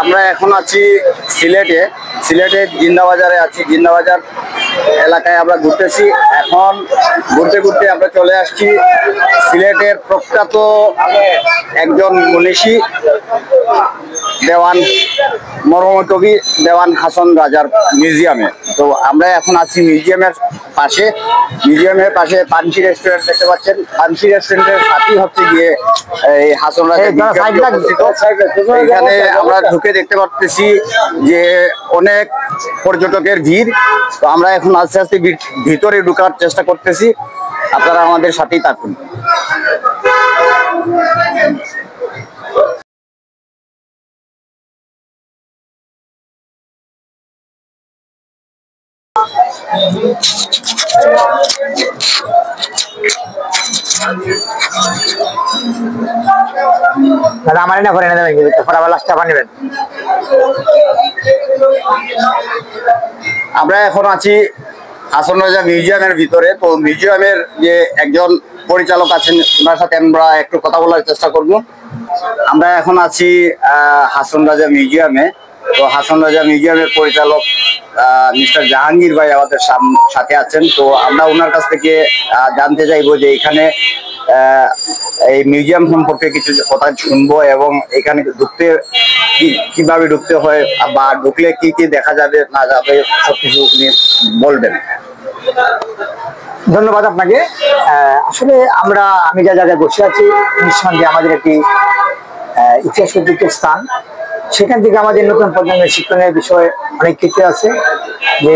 আমরা এখন আছি সিলেটে জিন্দাবাজারে আছি। জিন্দাবাজার এলাকায় আমরা ঘুরতেছি। এখন ঘুরতে ঘুরতে আমরা চলে আসছি সিলেটের প্রখ্যাত একজন মনীষী দেওয়ান মরহুম কবি দেওয়ান হাসন রাজার মিউজিয়ামে। তো আমরা এখন আছি মিউজিয়ামের পাশে পানসি রেস্টুরেন্ট দেখতে পাচ্ছেন। পানসি রেস্টুরেন্টের সাথেই হচ্ছে গিয়ে এই হাসন রাজার অবস্থিত। এখানে আমরা ঢুকে দেখতে পাচ্ছি যে অনেক পর্যটকের ভিড়। তো আমরা এখন আস্তে আস্তে ভিতরে ঢোকার চেষ্টা করতেছি, আপনারা আমাদের সাথেই থাকুন। দাদা আমার না করে না দেবেন কিন্তু ফটাফট লাস্ট টাকা নেবেন। আমরা এখন আছি হাসন রাজা মিউজিয়ামের ভিতরে। তো মিউজিয়ামের যে একজন পরিচালক আছেন ওনার সাথে আমরা একটু কথা বলার চেষ্টা করব। আমরা এখন আছি হাসন রাজা মিউজিয়ামে। তো হাসন রাজা মিউজিয়ামের পরিচালক মিস্টার জাহাঙ্গীর ভাই আমাদের সাথে আছেন। তো আমরা ওনার কাছ থেকে জানতে চাইবো যে এখানে এই মিউজিয়াম সম্পর্কে কিছু কথা শুনবো এবং এখানে ঢুকতে কিভাবে ঢুকতে হয় বা ঢুকলে কি কি দেখা যাবে না যাবে সবকিছু উনি বলবেন। ধন্যবাদ আপনাকে। আসলে আমি যা জায়গায় বসে আছি নিঃসন্দেহে আমাদের একটি ইতিহাস ঐতিহ্যের স্থান। সেখান থেকে আমাদের নতুন প্রজন্মের শিক্ষণের বিষয়ে অনেক কিছু আছে। যে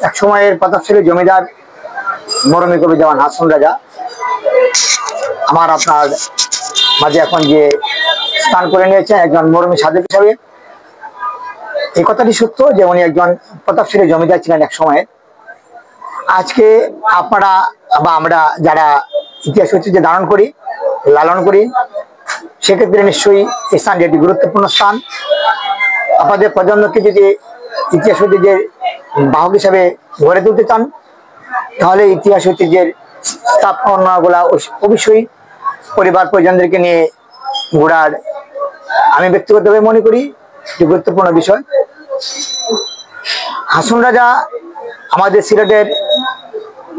এক সময়ের প্রতাপশালী জমিদার মরমী কবি দেওয়ান হাসন রাজা আপনার মাঝে এখন যে স্থান করে নিয়েছেন একজন মরমী সাধক হিসাবে। এই কথাটি সত্য যে উনি একজন প্রতাপশালী জমিদার ছিলেন এক সময়ে। আজকে আপনারা বা আমরা যারা ইতিহাস ঐতিহ্য ধারণ করি লালন করি সেক্ষেত্রে নিশ্চয়ই এই স্থানটি একটি গুরুত্বপূর্ণ স্থান। আপনাদের প্রজন্মকে যদি ইতিহাস ঐতিহ্যের বাহক হিসাবে গড়ে তুলতে চান তাহলে ইতিহাস ঐতিহ্যের স্থাপনাগুলা অবশ্যই পরিবার পরিজনদেরকে নিয়ে ঘোরার আমি ব্যক্তিগতভাবে মনে করি একটি গুরুত্বপূর্ণ বিষয়। হাসন রাজা আমাদের সিলেটের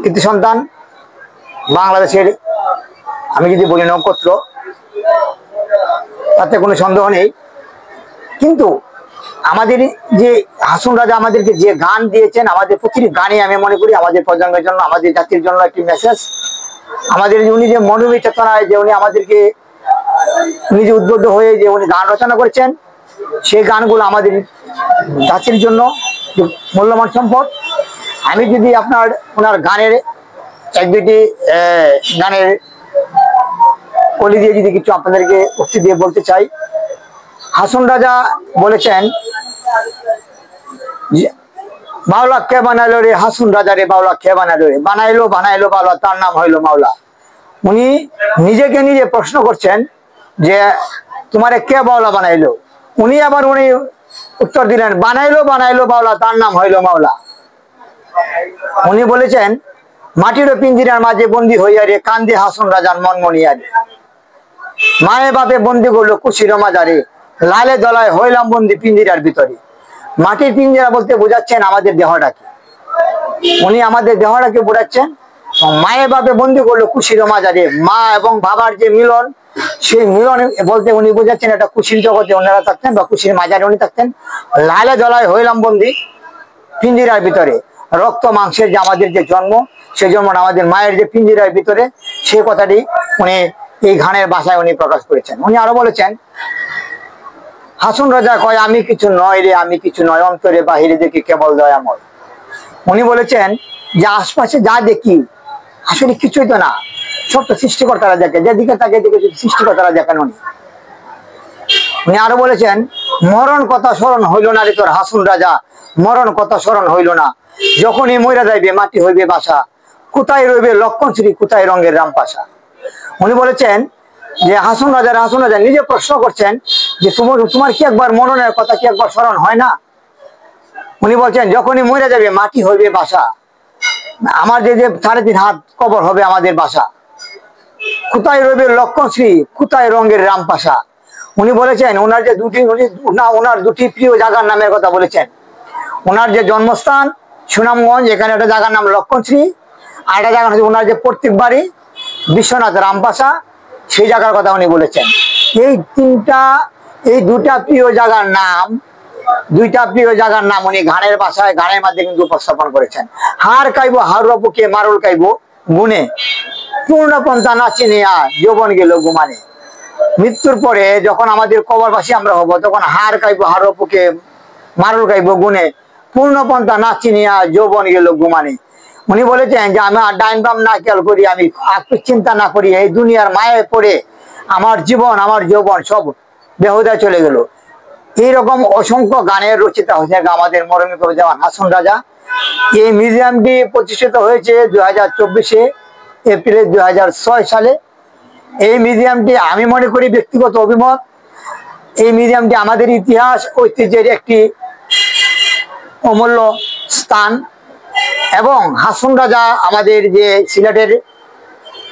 কৃতি সন্তান, বাংলাদেশের আমি যদি বলি নক্ষত্র তাতে কোনো সন্দেহ নেই। কিন্তু আমাদের যে হাসন রাজা আমাদেরকে যে গান দিয়েছেন আমাদের প্রতিটি গানে আমি মনে করি আমাদের প্রজন্মের জন্য আমাদের জাতির জন্য একটি মেসেজ। আমাদের উনি যে মনোমী চেতনায় যে উনি আমাদেরকে নিজে উদ্বুদ্ধ হয়ে যে উনি গান রচনা করেছেন সেই গানগুলো আমাদের জাতির জন্য মূল্যবান সম্পদ। আমি যদি ওনার গানের এক দুটি গানের কলি দিয়ে যদি কিছু আপনাদেরকে উক্তি দিয়ে বলতে চাই। হাসন রাজা বলেছেন বাউলা কে বানাইলো রে হাসন রাজা রে বাউলা কে বানাইলো রে বানাইলো বাউলা তার নাম হইলো মাওলা। উনি নিজেকে নিজে প্রশ্ন করছেন যে তোমারে কে বাউলা বানাইলো। উনি উত্তর দিলেন বানাইলো বাউলা তার নাম হইলো মাওলা। উনি বলেছেন মাটির পিঞ্জিরার মাঝে বন্দি হইয়া রে কান্দে হাসন রাজার মন মনিয়া রে মায়ে বাপে বন্দি করলো কুশির মাজারে লালে দলায় হইলাম বন্দি পিঞ্জিরার ভিতরে। মাটির পিঞ্জিরা বলতে বোঝাচ্ছেন আমাদের দেহটাকে। উনি আমাদের দেহটাকে বোঝাচ্ছেন। মায়ে বাপে বন্দি করলো কুশির মাজারে মা এবং বাবার যে মিলন সেই মিলন বলতে উনি বোঝাচ্ছেন এটা কুশির জগতে ওনারা থাকতেন বা কুশির মাজারে উনি থাকতেন। লালে দলায় হইলাম বন্দি পিঞ্জিরার ভিতরে রক্ত মাংসের যে আমাদের যে জন্ম সেই জন্মটা আমাদের মায়ের যে পিঞ্জিরার ভিতরে সেই কথাটি উনি এই গানের ভাষায় উনি প্রকাশ করেছেন। উনি আরো বলেছেন হাসন রাজা কয় আমি কিছু নয় রে আমি কিছু নয় অন্তরে বাহিরে দেখি কেবল দয়াময়। উনি বলেছেন যে আশপাশে যা দেখি আসলে কিছুই তো না, সব তো সৃষ্টিকর্তারা দেখে, যেদিকে তাকে দেখে সৃষ্টিকর্তারা দেখেন। উনি আরো বলেছেন মরণ কথা স্মরণ হইল না রে তোর হাসন রাজা মরণ কথা স্মরণ হইল না যখনই মইরা যাইবে মাটি হইবে বাসা কোথায় রইবে লক্ষণ শ্রী কোথায় রঙের রামপাশা। উনি বলেছেন যে হাসন রাজা নিজে প্রশ্ন করছেন যে তোমার কি একবার মরণের কথা কি একবার স্মরণ হয় না। উনি বলছেন যখনই মইরা যাবে মাটি হইবে বাসা আমার যে 3.5 হাত কবর হবে আমাদের বাসা কোথায় রইবে লক্ষণ শ্রী কোথায় রঙের রামপাশা। উনি বলেছেন ওনার যে ওনার দুটি প্রিয় জায়গার নামের কথা বলেছেন। ওনার যে জন্মস্থান সুনামগঞ্জ, এখানে একটা জায়গার নাম লক্ষণশ্রী, আর একটা জায়গা হচ্ছে ওনার যে পৈতৃক বাড়ি বিশ্বনাথ রামপাশা, সেই জায়গার কথা উনি বলেছেন। এই দুটা প্রিয় জায়গার নাম উনি গানের ভাষায় গানের মাধ্যমে কিন্তু উপস্থাপন করেছেন। হার কাইব হারুপুকে মারুল কাইব গুনে, পূর্ণপন্থা নাচি নিয়া যৌবন গেল গুমানে। মৃত্যুর পরে যখন আমাদের কবরবাসী আমরা হব, তখন হার কাইব হারুপুকে মারুল কাইব গুনে, পূর্ণপন্থা নাচি নিয়া যৌবন গেল গুমানে। উনি বলেছেন যে আমি ডাইন বাম না খেয়াল করি, আমি চিন্তা না করি, এই দুনিয়ার মায়ে পড়ে আমার জীবন আমার যৌবন সব বেহুদায় চলে গেল। এইরকম অসংখ্য গানের রচিতা হয়েছে আমাদের মরমী কবি দেওয়ান হাসন রাজা। এই মিউজিয়ামটি প্রতিষ্ঠিত হয়েছে 2024 এপ্রিল 2006 সালে। এই মিউজিয়ামটি আমি মনে করি, ব্যক্তিগত অভিমত, এই মিউজিয়ামটি আমাদের ইতিহাস ঐতিহ্যের একটি অমূল্য স্থান। এবং হাসন রাজা আমাদের যে সিলেটের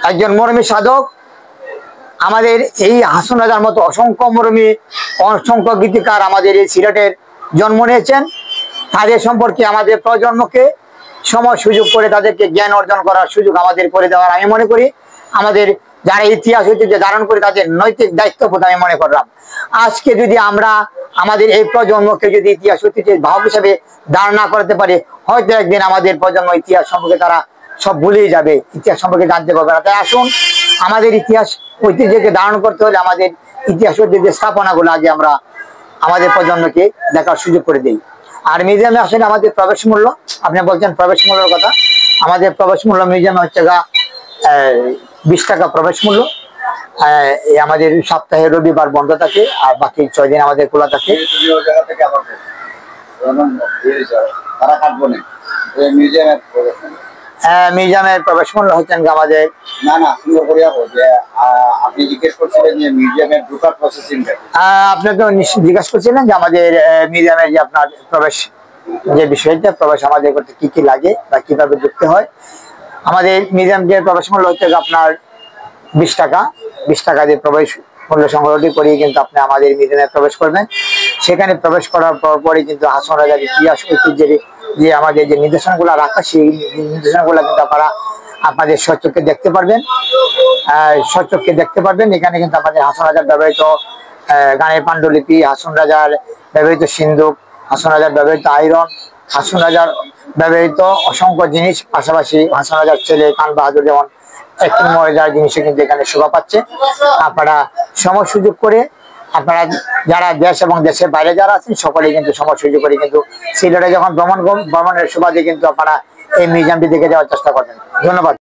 একজন মরমী সাধক, আমাদের এই হাসন রাজার মতো অসংখ্য গীতিকার আমাদের এই সিলেটের জন্ম নিয়েছেন। তাদের সম্পর্কে আমাদের প্রজন্মকে সময় সুযোগ করে তাদেরকে জ্ঞান অর্জন করার সুযোগ আমাদের করে দেওয়ার আমি মনে করি আমাদের যারা ইতিহাস ঐতিহ্য ধারণ করে তাদের নৈতিক দায়িত্ববোধ আমি মনে করলাম। আজকে যদি আমরা আমাদের এই প্রজন্মকে যদি ইতিহাস ঐতিহ্যের ভাব হিসাবে ধারণা করতে পারি, হয়তো একদিন আমাদের প্রজন্ম ইতিহাস সম্পর্কে তারা সব ভুলেই যাবে, ইতিহাস সম্পর্কে জানতে পারবে না। তাই আসুন, আমাদের ইতিহাস ঐতিহ্যকে ধারণ করতে হলে আমাদের ইতিহাস ঐতিহ্যের স্থাপনাগুলো আগে আমরা আমাদের প্রজন্মকে দেখার সুযোগ করে দিই। আর মিউজিয়ামে আসলে আমাদের প্রবেশ মূল্য, আপনি বলছেন প্রবেশ মূল্যের কথা, আমাদের প্রবেশ মূল্য মিউজিয়ামে হচ্ছে 20 টাকা প্রবেশ মূল্য। আমাদের সপ্তাহে রবিবার বন্ধ থাকে, আর বাকি 6 দিন আমাদের খোলা থাকে। মিউজিয়ামের প্রবেশ মূল্য হচ্ছেন আমাদের আপনি জিজ্ঞেস করছিলেন যে মিউজিয়ামের ঢোকার প্রসেসিংটা, আপনাকে জিজ্ঞাসা করছিলেন যে আমাদের মিউজিয়ামের যে আপনার প্রবেশ যে বিষয়টা, প্রবেশ আমাদের করতে কি কি লাগে বা কিভাবে ঢুকতে হয়। আমাদের মিউজিয়ামের প্রবেশ মূল্য হচ্ছে আপনার 20 টাকা। 20 টাকা দিয়ে প্রবেশ মূল্য সংগ্রহটি করিয়ে কিন্তু আপনি আমাদের মিউজিয়ামে প্রবেশ করবেন। সেখানে প্রবেশ করার পরই কিন্তু হাসন রাজার ইতিহাস ঐতিহ্যের যে আমাদের যে নিদর্শনগুলো রাখা, সেই নিদর্শনগুলো কিন্তু আপনাদের স্বচক্ষে দেখতে পারবেন। এখানে কিন্তু আমাদের হাসন রাজার ব্যবহৃত গানের পাণ্ডুলিপি, হাসন রাজার ব্যবহৃত সিন্দুক, হাসন রাজার ব্যবহৃত আয়রন, হাসন রাজার ব্যবহৃত অসংখ্য জিনিস, পাশাপাশি হাসন রাজার ছেলে খান বাহাদুর যেমন একটি মজার জিনিসও কিন্তু এখানে শোভা পাচ্ছে। আপনারা সময় সুযোগ করে, আপনারা যারা দেশ এবং দেশের বাইরে যারা আছেন সকলেই কিন্তু সময় সুযোগ করে কিন্তু সিলেটে যখন ভ্রমণের সুবাদে কিন্তু আপনারা এই মিউজিয়ামটি দেখে যাওয়ার চেষ্টা করবেন। ধন্যবাদ।